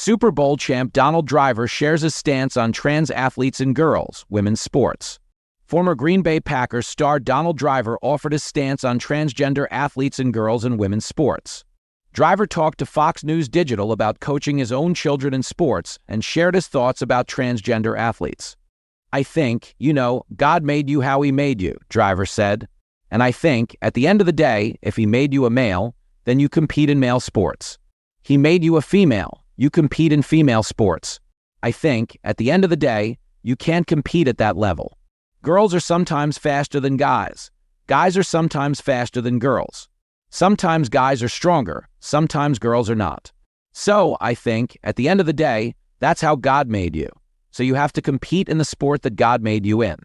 Super Bowl champ Donald Driver shares his stance on trans athletes and girls, women's sports. Former Green Bay Packers star Donald Driver offered his stance on transgender athletes and girls in women's sports. Driver talked to Fox News Digital about coaching his own children in sports and shared his thoughts about transgender athletes. "I think, God made you how he made you," Driver said. "And I think, at the end of the day, if he made you a male, then you compete in male sports. He made you a female. You compete in female sports. I think, at the end of the day, you can't compete at that level. Girls are sometimes faster than guys. Guys are sometimes faster than girls. Sometimes guys are stronger. Sometimes girls are not. So, I think, at the end of the day, that's how God made you. So you have to compete in the sport that God made you in.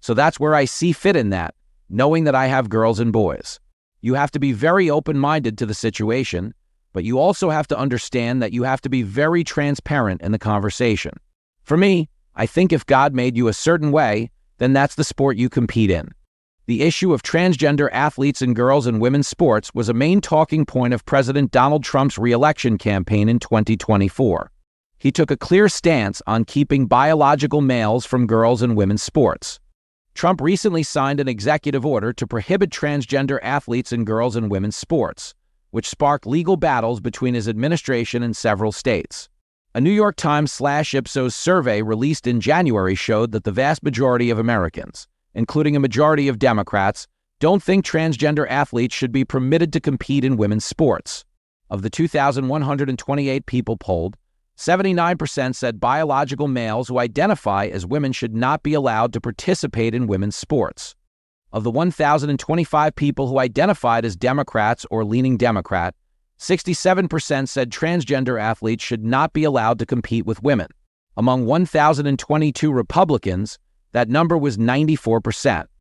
So that's where I see fit in that, knowing that I have girls and boys. You have to be very open-minded to the situation, but you also have to understand that you have to be very transparent in the conversation. For me, I think if God made you a certain way, then that's the sport you compete in." The issue of transgender athletes and girls in women's sports was a main talking point of President Donald Trump's re-election campaign in 2024. He took a clear stance on keeping biological males from girls in women's sports. Trump recently signed an executive order to prohibit transgender athletes and girls in women's sports, which sparked legal battles between his administration and several states. A New York Times/Ipsos survey released in January showed that the vast majority of Americans, including a majority of Democrats, don't think transgender athletes should be permitted to compete in women's sports. Of the 2,128 people polled, 79% said biological males who identify as women should not be allowed to participate in women's sports. Of the 1,025 people who identified as Democrats or leaning Democrat, 67% said transgender athletes should not be allowed to compete with women. Among 1,022 Republicans, that number was 94%.